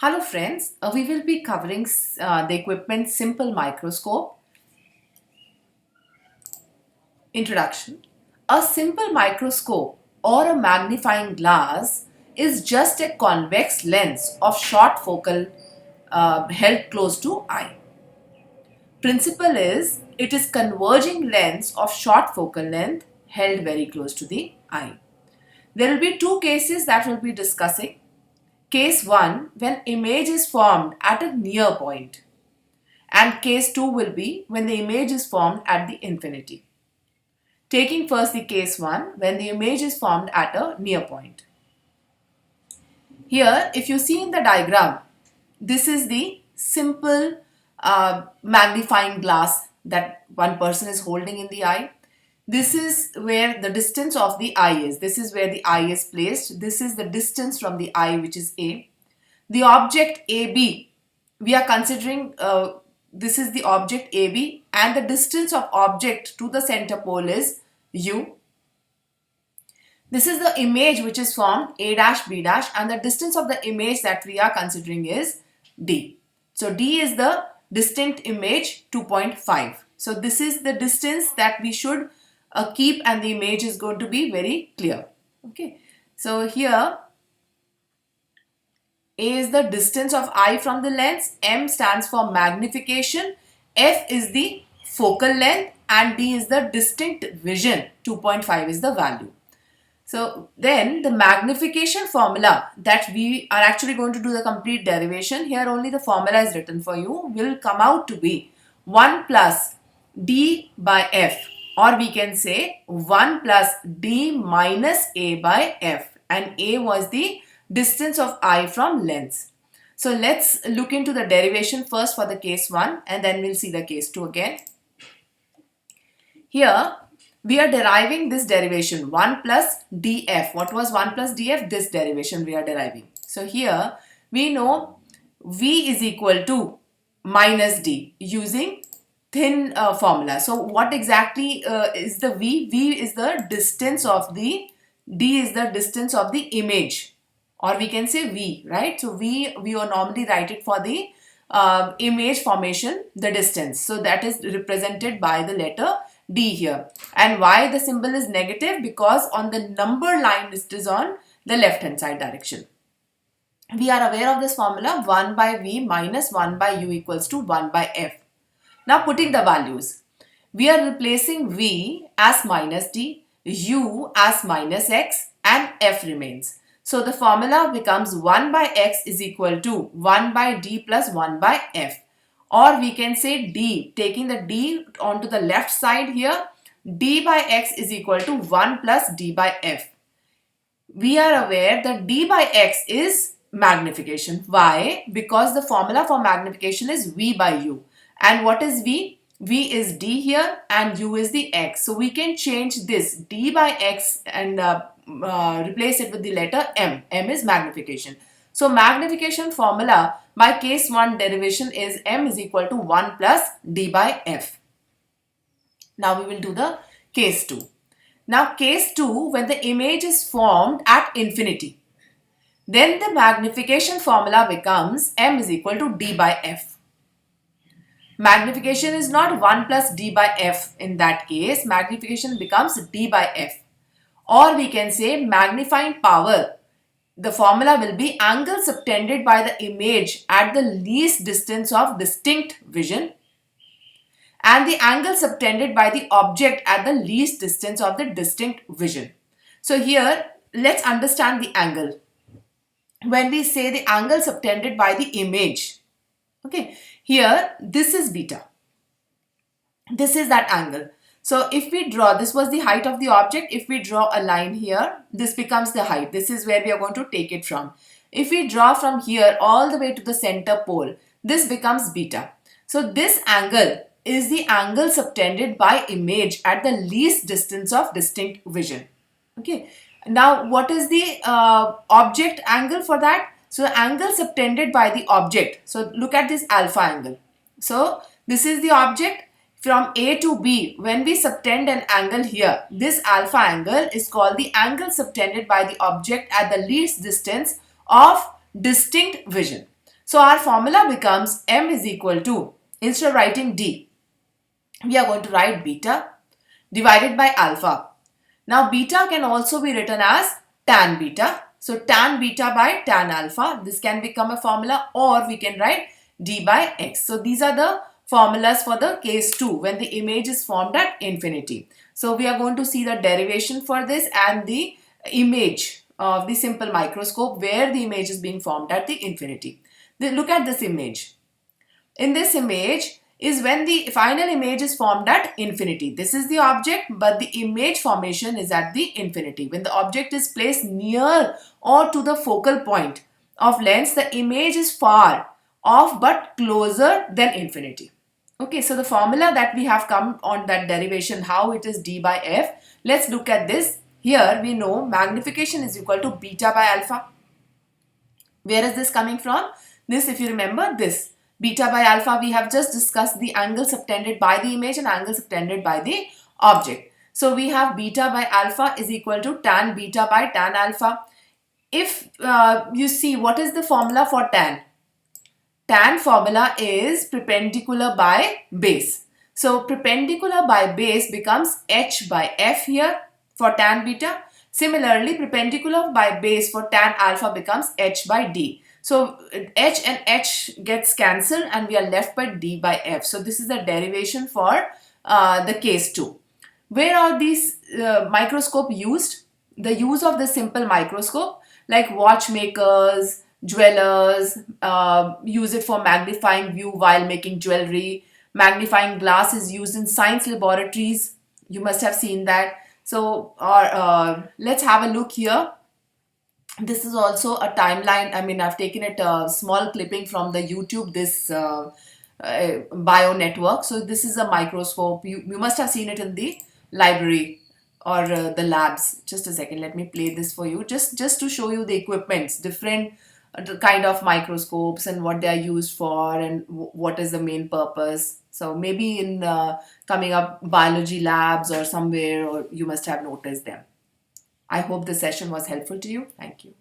Hello friends, we will be covering the equipment simple microscope. Introduction. A simple microscope or a magnifying glass is just a convex lens of short focal held close to eye. Principle is it is converging lens of short focal length held very close to the eye. There will be two cases that we'll be discussing. Case 1, when image is formed at a near point, and case 2 will be when the image is formed at the infinity. Taking first the case 1, when the image is formed at a near point. Here, if you see in the diagram, this is the simple magnifying glass that one person is holding in the eye. This is where the distance of the eye is. This is where the eye is placed. This is the distance from the eye, which is A. The object AB, we are considering this is the object AB, and the distance of object to the center pole is U. This is the image which is formed A dash B dash, and the distance of the image that we are considering is D. So D is the distinct image 2.5. So this is the distance that we should keep, and the image is going to be very clear. Okay. So here A is the distance of eye from the lens, M stands for magnification, F is the focal length, and D is the distinct vision, 2.5 is the value. So then the magnification formula that we are actually going to do the complete derivation, here only the formula is written for you, will come out to be 1 plus D by F, or we can say 1 plus D minus A by F, and A was the distance of eye from lens. So let's look into the derivation first for the case 1, and then we'll see the case 2 again. Here we are deriving this derivation 1 plus df. What was 1 plus df? This derivation we are deriving. So here we know v is equal to minus d using thin formula. So what exactly is the v? V is the distance of the, d is the distance of the image, or we can say v, right? So we will normally write it for the image formation, the distance. So that is represented by the letter D here. And why the symbol is negative? Because on the number line it is on the left hand side direction. We are aware of this formula, 1 by V minus 1 by U equals to 1 by F. Now putting the values, we are replacing V as minus D, U as minus X, and F remains. So the formula becomes 1 by X is equal to 1 by D plus 1 by F. Or we can say D, taking the D onto the left side here, D by X is equal to 1 plus D by F. We are aware that D by X is magnification. Why? Because the formula for magnification is V by U. And what is V? V is D here and U is the X. So we can change this D by X and replace it with the letter M. M is magnification. So magnification formula by case 1 derivation is M is equal to 1 plus D by F. Now we will do the case 2. Now case 2, when the image is formed at infinity, then the magnification formula becomes M is equal to D by F. Magnification is not 1 plus D by F in that case. Magnification becomes D by F. Or we can say magnifying power. The formula will be angle subtended by the image at the least distance of distinct vision, and the angle subtended by the object at the least distance of the distinct vision. So here let's understand the angle. When we say the angle subtended by the image, okay, here this is beta. This is that angle. So if we draw, this was the height of the object. If we draw a line here, this becomes the height. This is where we are going to take it from. If we draw from here all the way to the center pole, this becomes beta. So this angle is the angle subtended by image at the least distance of distinct vision. Okay. Now what is the object angle for that? So the angle subtended by the object. So look at this alpha angle. So this is the object. From A to B, when we subtend an angle here, this alpha angle is called the angle subtended by the object at the least distance of distinct vision. So our formula becomes m is equal to, instead of writing d, we are going to write beta divided by alpha. Now beta can also be written as tan beta. So tan beta by tan alpha. This can become a formula, or we can write d by x. So these are the formulas for the case 2 when the image is formed at infinity. So we are going to see the derivation for this and the image of the simple microscope where the image is being formed at the infinity. Look at this image. In this image is when the final image is formed at infinity. This is the object, but the image formation is at the infinity. When the object is placed near or to the focal point of lens, the image is far off but closer than infinity. Okay, so the formula that we have come on that derivation, how it is d by f, let's look at this. Here we know magnification is equal to beta by alpha. Where is this coming from? This, if you remember, this beta by alpha, we have just discussed the angle subtended by the image and angle subtended by the object. So we have beta by alpha is equal to tan beta by tan alpha. If you see, what is the formula for tan? Tan formula is perpendicular by base. So perpendicular by base becomes h by f here for tan beta. Similarly, perpendicular by base for tan alpha becomes h by d. So h and h gets cancelled and we are left by d by f. So this is the derivation for the case 2. Where are these microscope used? The use of the simple microscope, like watchmakers, jewelers use it for magnifying view while making jewelry. Magnifying glass is used in science laboratories. You must have seen that. So let's have a look here. This is also a timeline. I mean, I've taken it a small clipping from the YouTube, this bio network. So this is a microscope. You must have seen it in the library or the labs. Just a second, let me play this for you. Just to show you the equipments, different kind of microscopes and what they are used for and what is the main purpose. So maybe in coming up biology labs or somewhere, or you must have noticed them. I hope the session was helpful to you. Thank you.